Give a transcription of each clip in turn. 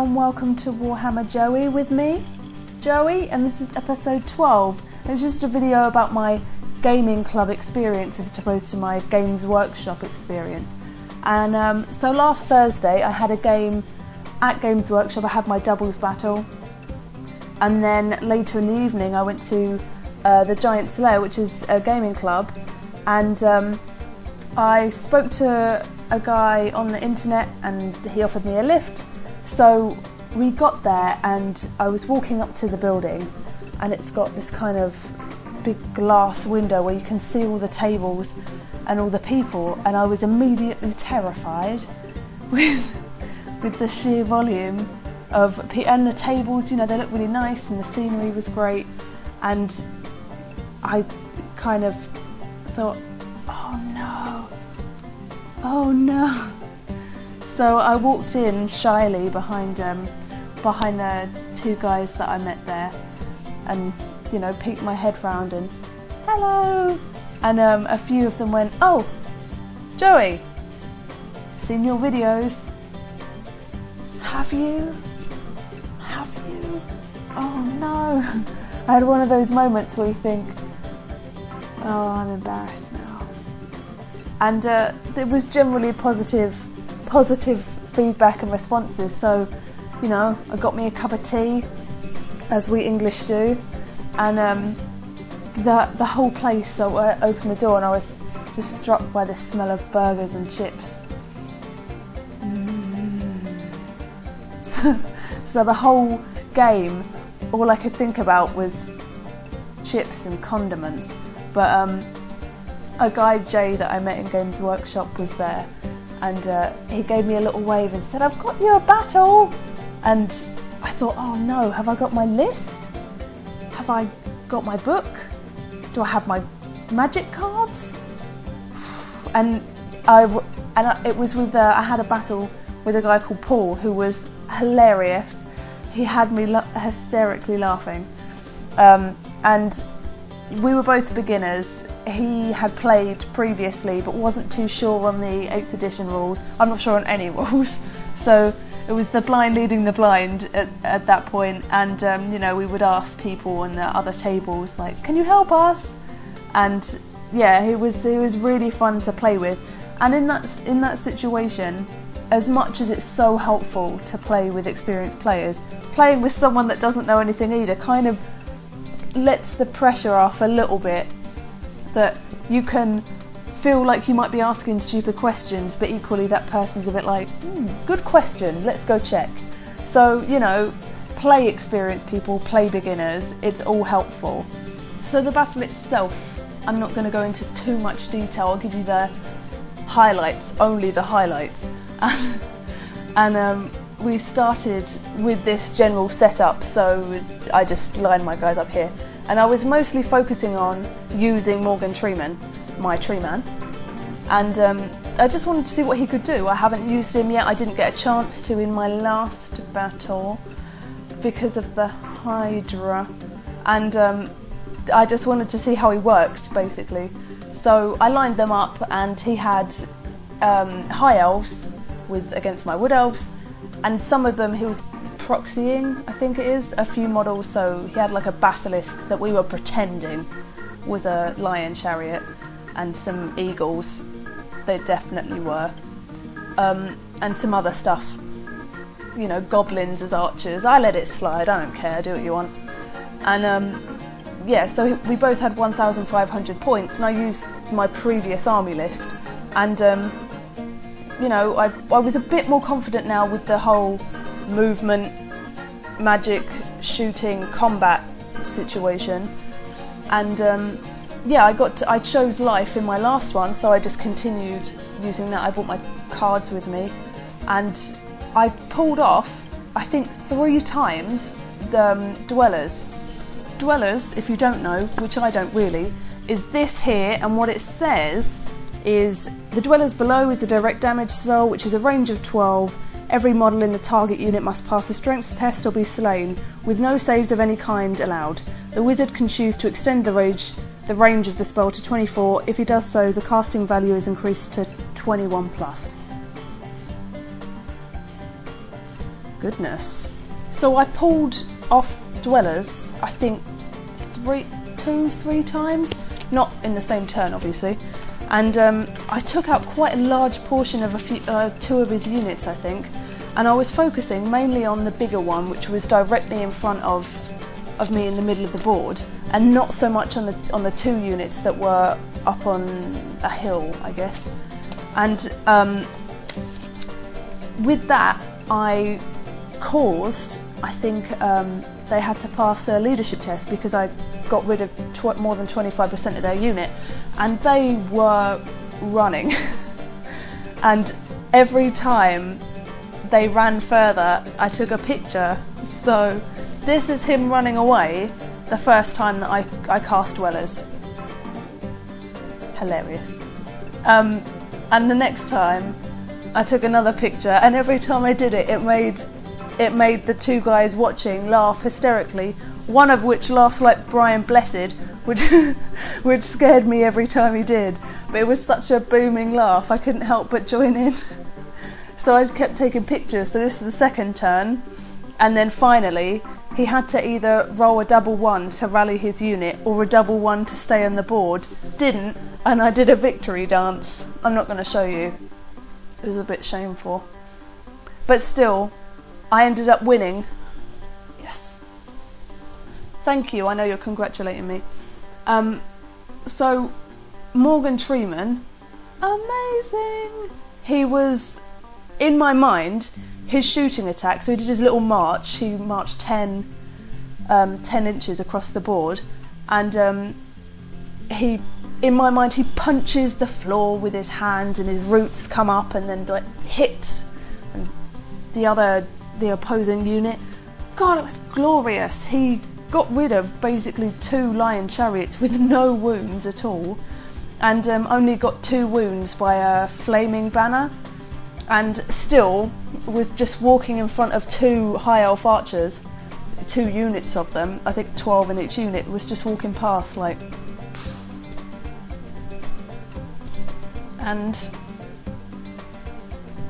and welcome to Warhammer Joey with me, Joey, and this is episode 12. It's just a video about my gaming club experience as opposed to my Games Workshop experience. And so last Thursday I had a game at Games Workshop. I had my doubles battle, and then later in the evening I went to the Giant's Lair, which is a gaming club, and I spoke to a guy on the internet and he offered me a lift. So we got there and I was walking up to the building, and it's got this kind of big glass window where you can see all the tables and all the people, and I was immediately terrified with the sheer volume of people. And the tables, you know, they look really nice and the scenery was great, and I kind of thought, oh no. So I walked in shyly behind the two guys that I met there, and you know, peeked my head round and hello, and a few of them went, "Oh, Joey, seen your videos. Have you? Oh no." I had one of those moments where you think, oh, I'm embarrassed now. And it was generally positive feedback and responses. So, you know, I got me a cup of tea, as we English do, and the whole place. So I opened the door and I was just struck by the smell of burgers and chips. So the whole game, all I could think about was chips and condiments. But a guy, Jay, that I met in Games Workshop was there, and he gave me a little wave and said, "I've got you a battle." And I thought, oh no, have I got my list? Have I got my book? Do I have my magic cards? And it was with I had a battle with a guy called Paul, who was hilarious. He had me hysterically laughing, and we were both beginners. He had played previously but wasn't too sure on the 8th edition rules. I'm not sure on any rules, so it was the blind leading the blind at that point. And you know, we would ask people on the other tables, like, "Can you help us?" And yeah, it was really fun to play with. And in that situation, as much as it's so helpful to play with experienced players, playing with someone that doesn't know anything either kind of lets the pressure off a little bit, that you can feel like you might be asking stupid questions, but equally that person's a bit like, good question, let's go check. So, you know, play experienced people, play beginners, it's all helpful. So the battle itself, I'm not going to go into too much detail. I'll give you the highlights, only the highlights. And we started with this general setup, so I just lined my guys up here, and I was mostly focusing on using Morgan Treeman, my tree man, and I just wanted to see what he could do. I haven't used him yet. I didn't get a chance to in my last battle because of the Hydra, and I just wanted to see how he worked, basically. So I lined them up, and he had high elves against my wood elves, and some of them he was proxying, I think it is, a few models. So he had like a basilisk that we were pretending was a lion chariot, and some eagles, they definitely were, and some other stuff, you know, goblins as archers. I let it slide, I don't care, do what you want. And yeah, so we both had 1,500 points, and I used my previous army list, and you know, I was a bit more confident now with the whole movement, magic, shooting, combat situation. And yeah, I chose life in my last one, so I just continued using that. I brought my cards with me, and I pulled off, I think, 3 times the dwellers. Dwellers, if you don't know, which I don't really, is this here, and what it says is the dwellers below is a direct damage spell, which is a range of 12. Every model in the target unit must pass a strength test or be slain, with no saves of any kind allowed. The wizard can choose to extend the range of the spell to 24. If he does so, the casting value is increased to 21+. Goodness. So I pulled off dwellers, I think two, three times, not in the same turn obviously, and I took out quite a large portion of two of his units, I think, and I was focusing mainly on the bigger one, which was directly in front of me in the middle of the board, and not so much on the two units that were up on a hill, I guess. And with that, I caused, I think they had to pass a leadership test because I got rid of more than 25% of their unit, and they were running. And every time they ran further, I took a picture. So this is him running away the first time that I cast dwellers. Hilarious. And the next time I took another picture, and every time I did it, it made the two guys watching laugh hysterically, one of which laughs like Brian Blessed, which scared me every time he did. But it was such a booming laugh, I couldn't help but join in. So I kept taking pictures. So this is the second turn, and then finally he had to either roll a double one to rally his unit or a double one to stay on the board. Didn't, and I did a victory dance. I'm not going to show you. It was a bit shameful. But still, I ended up winning. Yes. Thank you, I know you're congratulating me. So, Morgan Treeman, amazing. He was, in my mind, his shooting attack, so he did his little march. He marched 10 inches across the board, and in my mind, he punches the floor with his hands, and his roots come up and then like hit the opposing unit. God, it was glorious. He got rid of basically 2 lion chariots with no wounds at all, and only got 2 wounds by a flaming banner, and still was just walking in front of 2 high elf archers, 2 units of them, I think 12 in each unit, was just walking past like, and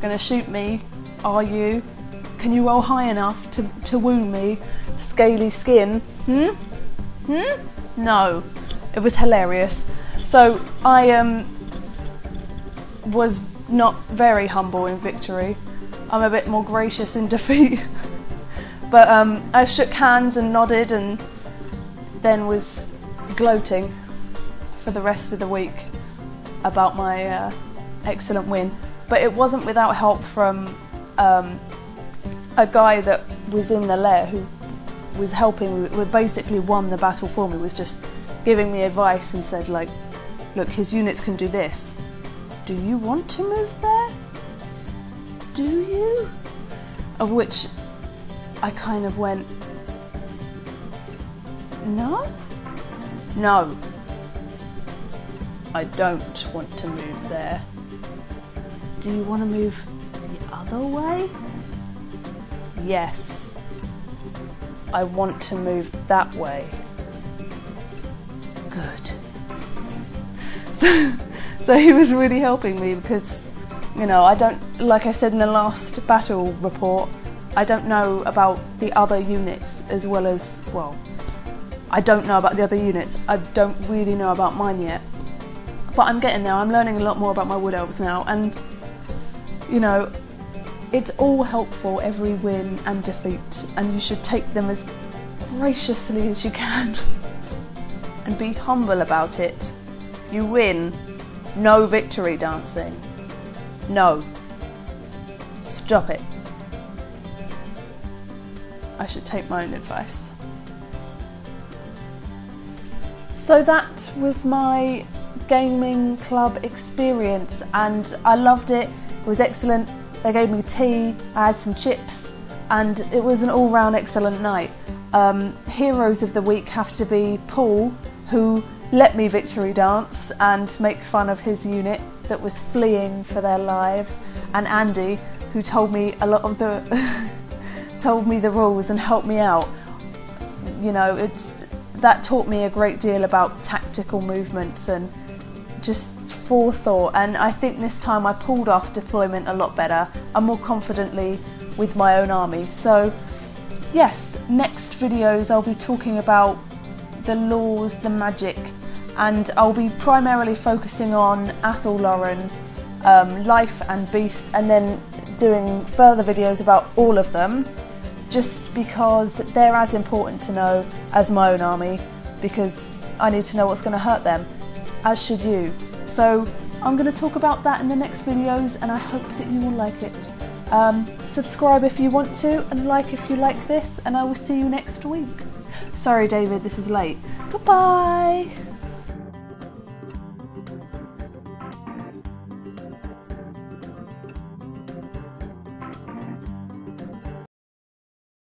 gonna shoot me, are you? Can you roll high enough to wound me? Scaly skin. No. It was hilarious. So I was not very humble in victory. I'm a bit more gracious in defeat. But I shook hands and nodded, and then was gloating for the rest of the week about my excellent win. But it wasn't without help from a guy that was in the lair who was helping, who basically won the battle for me, was just giving me advice and said, like, look, his units can do this. Do you want to move there? Do you? Of which I kind of went, no? No. I don't want to move there. Do you want to move the other way? Yes. I want to move that way. Good. So he was really helping me because, you know, I don't, like I said in the last battle report, I don't know about the other units as well as, well, I don't know about the other units. I don't really know about mine yet. But I'm getting there. I'm learning a lot more about my wood elves now, and, you know, it's all helpful, every win and defeat, and you should take them as graciously as you can and be humble about it. You win. No victory dancing. No. Stop it. I should take my own advice. So that was my gaming club experience, and I loved it. It was excellent. They gave me tea, I had some chips, and it was an all-round excellent night. Heroes of the week have to be Paul, who let me victory dance and make fun of his unit that was fleeing for their lives, and Andy, who told me a lot of the told me the rules and helped me out. You know, that taught me a great deal about tactical movements and just forethought, and I think this time I pulled off deployment a lot better. I more confidently with my own army. So yes, next videos I'll be talking about the laws, the magic, and I'll be primarily focusing on Atholl, Life and Beast, and then doing further videos about all of them, just because they're as important to know as my own army, because I need to know what's going to hurt them, as should you. So I'm going to talk about that in the next videos, and I hope that you will like it. Subscribe if you want to, and like if you like this, and I will see you next week. Sorry David, this is late. Goodbye!